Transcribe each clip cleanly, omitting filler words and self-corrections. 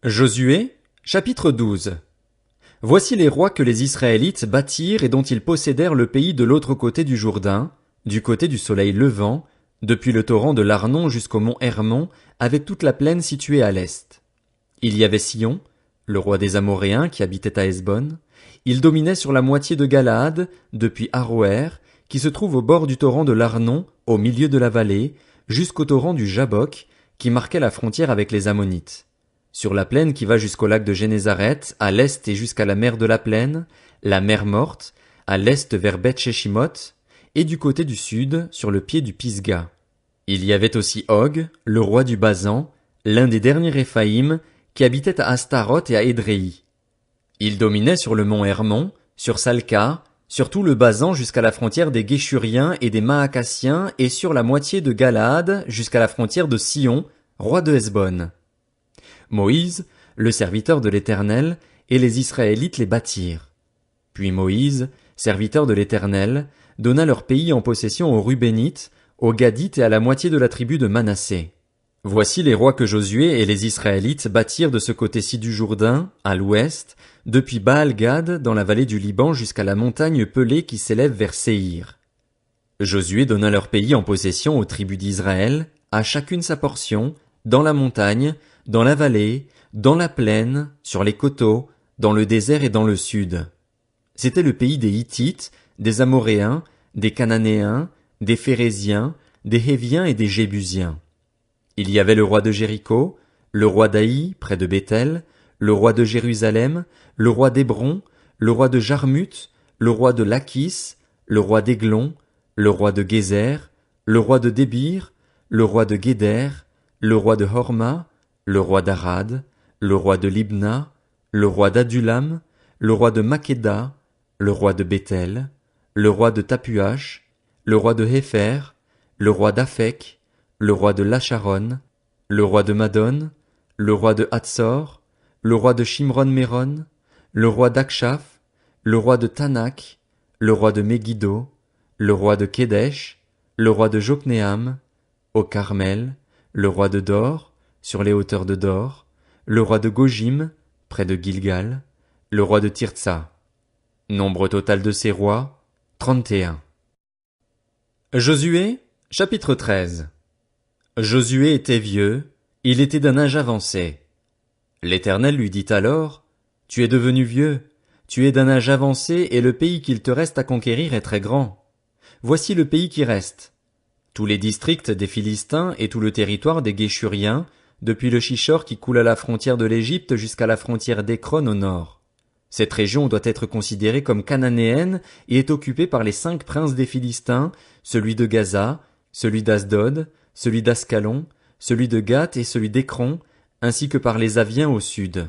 Josué, chapitre 12. Voici les rois que les Israélites bâtirent et dont ils possédèrent le pays de l'autre côté du Jourdain, du côté du soleil levant, depuis le torrent de l'Arnon jusqu'au mont Hermon, avec toute la plaine située à l'est. Il y avait Sihon, le roi des Amoréens qui habitait à Hesbon. Il dominait sur la moitié de Galaad, depuis Aroër, qui se trouve au bord du torrent de l'Arnon, au milieu de la vallée, jusqu'au torrent du Jabbok, qui marquait la frontière avec les Ammonites. Sur la plaine qui va jusqu'au lac de Génézareth, à l'est et jusqu'à la mer de la plaine, la mer morte, à l'est vers Beth-Sheshimoth, et du côté du sud, sur le pied du Pisga. Il y avait aussi Og, le roi du Basan, l'un des derniers Réphaïm, qui habitait à Astaroth et à Édréi. Il dominait sur le mont Hermon, sur Salca, sur tout le Basan jusqu'à la frontière des Guéshuriens et des Maacassiens, et sur la moitié de Galaad jusqu'à la frontière de Sihon, roi de Hesbon. Moïse, le serviteur de l'Éternel, et les Israélites les bâtirent. Puis Moïse, serviteur de l'Éternel, donna leur pays en possession aux Rubénites, aux Gadites et à la moitié de la tribu de Manassé. Voici les rois que Josué et les Israélites bâtirent de ce côté-ci du Jourdain, à l'ouest, depuis Baal-Gad dans la vallée du Liban jusqu'à la montagne pelée qui s'élève vers Séhir. Josué donna leur pays en possession aux tribus d'Israël, à chacune sa portion, dans la montagne, dans la vallée, dans la plaine, sur les coteaux, dans le désert et dans le sud. C'était le pays des Hittites, des Amoréens, des Cananéens, des Phéréziens, des Héviens et des Jébusiens. Il y avait le roi de Jéricho, le roi d'Aï, près de Béthel, le roi de Jérusalem, le roi d'Hébron, le roi de Jarmuth, le roi de Lachis, le roi d'Églon, le roi de Gézer, le roi de Débir, le roi de Guéder, le roi de Horma, le roi d'Arad, le roi de Libna, le roi d'Adulam, le roi de Makeda, le roi de Béthel, le roi de Tapuach, le roi de Hépher, le roi d'Aphek, le roi de Lacharon, le roi de Madon, le roi de Hatsor, le roi de Shimron-Méron, le roi d'Akshaph, le roi de Tanak, le roi de Megiddo, le roi de Kédesh, le roi de Joknéam, au Carmel, le roi de Dor, sur les hauteurs de Dor, le roi de Gojim, près de Gilgal, le roi de Tirtsa. Nombre total de ces rois, 31. Josué, chapitre 13. Josué était vieux, il était d'un âge avancé. L'Éternel lui dit alors, « Tu es devenu vieux, tu es d'un âge avancé et le pays qu'il te reste à conquérir est très grand. Voici le pays qui reste. Tous les districts des Philistins et tout le territoire des Guéshuriens, depuis le Shishor qui coule à la frontière de l'Égypte jusqu'à la frontière d'Écron au nord. Cette région doit être considérée comme cananéenne et est occupée par les 5 princes des Philistins, celui de Gaza, celui d'Asdod, celui d'Ascalon, celui de Gath et celui d'Écron, ainsi que par les Aviens au sud.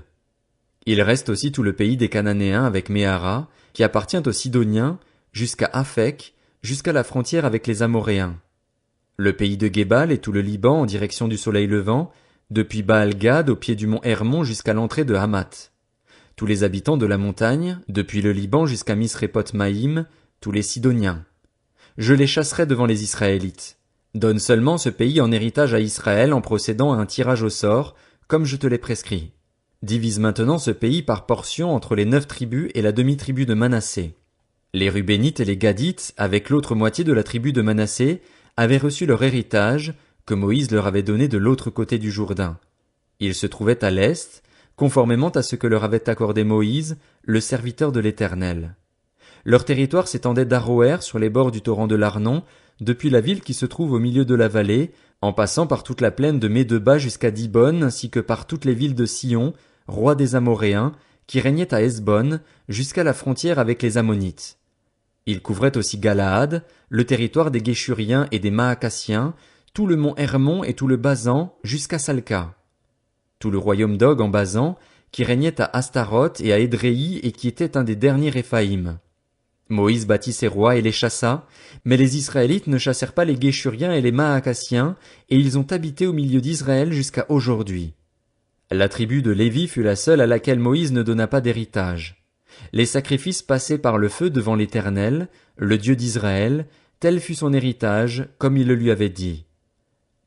Il reste aussi tout le pays des Cananéens avec Méhara, qui appartient aux Sidoniens, jusqu'à Aphek, jusqu'à la frontière avec les Amoréens. Le pays de Guébal et tout le Liban en direction du soleil levant, depuis Baal-Gad au pied du mont Hermon jusqu'à l'entrée de Hamath. Tous les habitants de la montagne, depuis le Liban jusqu'à Misrépoth-Maïm, tous les Sidoniens. Je les chasserai devant les Israélites. Donne seulement ce pays en héritage à Israël en procédant à un tirage au sort, comme je te l'ai prescrit. Divise maintenant ce pays par portions entre les 9 tribus et la demi-tribu de Manassé. Les Rubénites et les Gadites, avec l'autre moitié de la tribu de Manassé, avaient reçu leur héritage, que Moïse leur avait donné de l'autre côté du Jourdain. Ils se trouvaient à l'est, conformément à ce que leur avait accordé Moïse, le serviteur de l'Éternel. Leur territoire s'étendait d'Aroër sur les bords du torrent de l'Arnon, depuis la ville qui se trouve au milieu de la vallée, en passant par toute la plaine de Médeba jusqu'à Dibon, ainsi que par toutes les villes de Sihon, roi des Amoréens, qui régnait à Hesbon, jusqu'à la frontière avec les Ammonites. Il couvrait aussi Galaad, le territoire des Guéshuriens et des Maacassiens, tout le mont Hermon et tout le Basan, jusqu'à Salca. Tout le royaume d'Og en Basan, qui régnait à Astaroth et à Édréi et qui était un des derniers Réphaïm. Moïse bâtit ses rois et les chassa, mais les Israélites ne chassèrent pas les Guéshuriens et les Maacassiens, et ils ont habité au milieu d'Israël jusqu'à aujourd'hui. La tribu de Lévi fut la seule à laquelle Moïse ne donna pas d'héritage. Les sacrifices passaient par le feu devant l'Éternel, le Dieu d'Israël, tel fut son héritage, comme il le lui avait dit.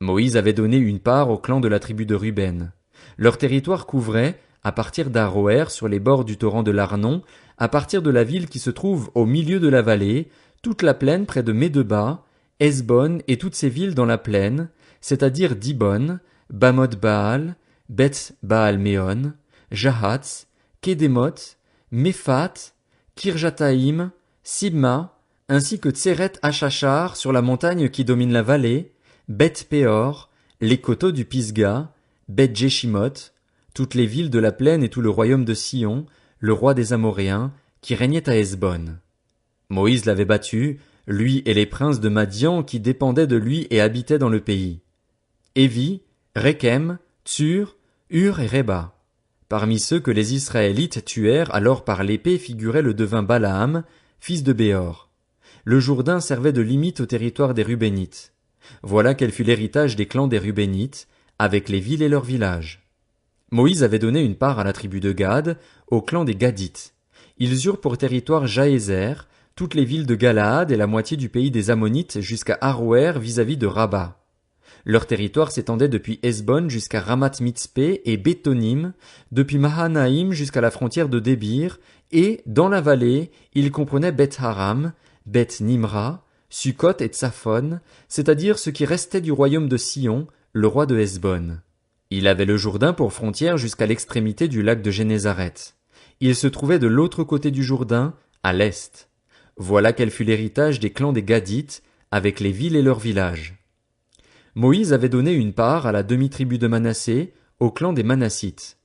Moïse avait donné une part au clan de la tribu de Ruben. Leur territoire couvrait, à partir d'Aroër sur les bords du torrent de l'Arnon, à partir de la ville qui se trouve au milieu de la vallée, toute la plaine près de Médeba, Hesbon et toutes ses villes dans la plaine, c'est-à-dire Dibon, Bamoth Baal, Beth Baal-Méon, Jahatz, Kédémoth, Méphat, Kirjataïm, Sibma, ainsi que Tseret Achachar sur la montagne qui domine la vallée, Beth Péor, les coteaux du Pisga, Beth Jeshimoth, toutes les villes de la plaine et tout le royaume de Sion, le roi des Amoréens, qui régnait à Hesbon. Moïse l'avait battu, lui et les princes de Madian qui dépendaient de lui et habitaient dans le pays. Évi, Rékem, Tsur, Hur et Réba. Parmi ceux que les Israélites tuèrent alors par l'épée figurait le devin Balaam, fils de Béor. Le Jourdain servait de limite au territoire des Rubénites. Voilà quel fut l'héritage des clans des Rubénites, avec les villes et leurs villages. Moïse avait donné une part à la tribu de Gad, au clan des Gadites. Ils eurent pour territoire Jaézer, toutes les villes de Galaad et la moitié du pays des Ammonites jusqu'à Aroër vis-à-vis de Rabat. Leur territoire s'étendait depuis Hesbon jusqu'à Ramath-Mitzpé et Bétonim, depuis Mahanaïm jusqu'à la frontière de Débir, et, dans la vallée, il comprenait Beth-Haram, Beth-Nimra, Sukkot et Tsaphon, c'est-à-dire ce qui restait du royaume de Sion, le roi de Hesbon. Il avait le Jourdain pour frontière jusqu'à l'extrémité du lac de Génézareth. Il se trouvait de l'autre côté du Jourdain, à l'est. Voilà quel fut l'héritage des clans des Gadites, avec les villes et leurs villages. Moïse avait donné une part à la demi-tribu de Manassé, au clan des Manassites.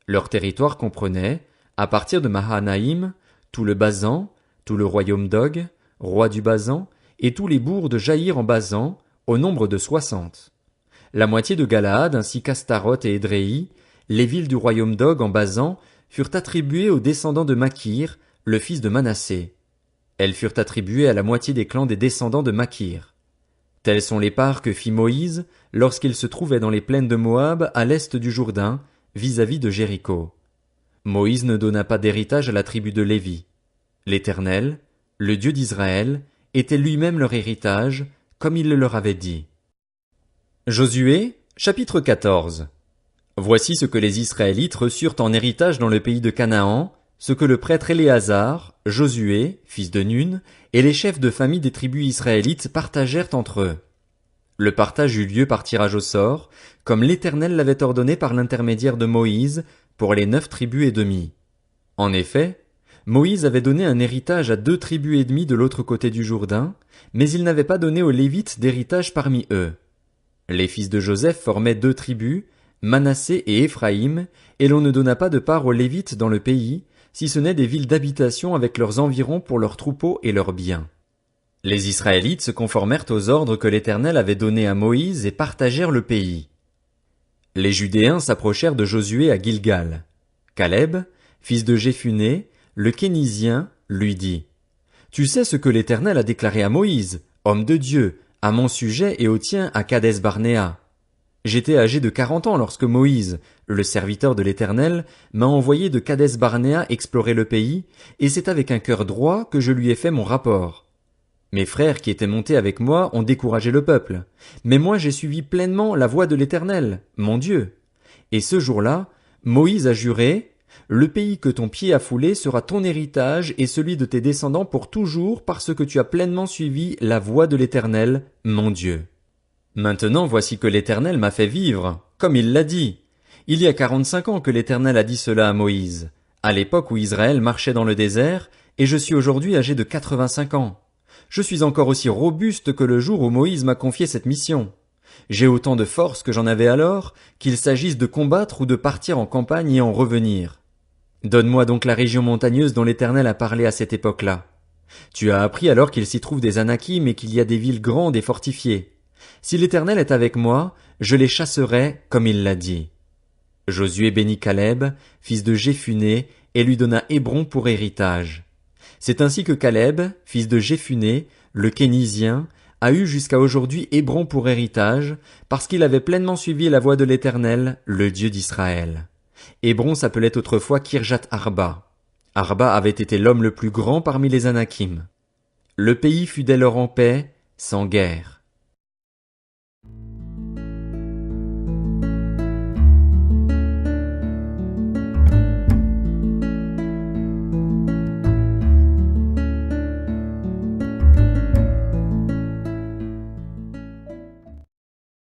Leur territoire comprenait, à partir de Mahanaïm, tout le Basan, tout le royaume d'Og, roi du Basan, et tous les bourgs de Jaïr en Basan, au nombre de 60. La moitié de Galaad ainsi qu'Astaroth et Édréi, les villes du royaume d'Og en Basan, furent attribuées aux descendants de Makir, le fils de Manassé. Elles furent attribuées à la moitié des clans des descendants de Makir. Telles sont les parts que fit Moïse lorsqu'il se trouvait dans les plaines de Moab à l'est du Jourdain, vis-à-vis de Jéricho. Moïse ne donna pas d'héritage à la tribu de Lévi. L'Éternel, le Dieu d'Israël, était lui-même leur héritage, comme il le leur avait dit. Josué, chapitre 14. Voici ce que les Israélites reçurent en héritage dans le pays de Canaan, ce que le prêtre Éléazar, Josué, fils de Nun, et les chefs de famille des tribus israélites partagèrent entre eux. Le partage eut lieu par tirage au sort, comme l'Éternel l'avait ordonné par l'intermédiaire de Moïse, pour les 9 tribus et demie. En effet, Moïse avait donné un héritage à 2 tribus et demie de l'autre côté du Jourdain, mais il n'avait pas donné aux Lévites d'héritage parmi eux. Les fils de Joseph formaient 2 tribus, Manassé et Éphraïm, et l'on ne donna pas de part aux Lévites dans le pays, si ce n'est des villes d'habitation avec leurs environs pour leurs troupeaux et leurs biens. Les Israélites se conformèrent aux ordres que l'Éternel avait donnés à Moïse et partagèrent le pays. Les Judéens s'approchèrent de Josué à Gilgal. Caleb, fils de Jéphuné, le Kénizien, lui dit: « Tu sais ce que l'Éternel a déclaré à Moïse, homme de Dieu, à mon sujet et au tien à Kadès-Barnéa. J'étais âgé de 40 ans lorsque Moïse, le serviteur de l'Éternel, m'a envoyé de Kadès-Barnéa explorer le pays, et c'est avec un cœur droit que je lui ai fait mon rapport. Mes frères qui étaient montés avec moi ont découragé le peuple, mais moi j'ai suivi pleinement la voie de l'Éternel, mon Dieu. Et ce jour-là, Moïse a juré: « Le pays que ton pied a foulé sera ton héritage et celui de tes descendants pour toujours parce que tu as pleinement suivi la voie de l'Éternel, mon Dieu. » Maintenant voici que l'Éternel m'a fait vivre, comme il l'a dit. Il y a 45 ans que l'Éternel a dit cela à Moïse, à l'époque où Israël marchait dans le désert, et je suis aujourd'hui âgé de 85 ans. Je suis encore aussi robuste que le jour où Moïse m'a confié cette mission. J'ai autant de force que j'en avais alors, qu'il s'agisse de combattre ou de partir en campagne et en revenir. Donne-moi donc la région montagneuse dont l'Éternel a parlé à cette époque-là. Tu as appris alors qu'il s'y trouve des Anakim et qu'il y a des villes grandes et fortifiées. Si l'Éternel est avec moi, je les chasserai comme il l'a dit. Josué bénit Caleb, fils de Jéphuné, et lui donna Hébron pour héritage. C'est ainsi que Caleb, fils de Jéphuné, le Kénizien, a eu jusqu'à aujourd'hui Hébron pour héritage, parce qu'il avait pleinement suivi la voie de l'Éternel, le Dieu d'Israël. Hébron s'appelait autrefois Kirjat Arba. Arba avait été l'homme le plus grand parmi les Anakim. Le pays fut dès lors en paix, sans guerre.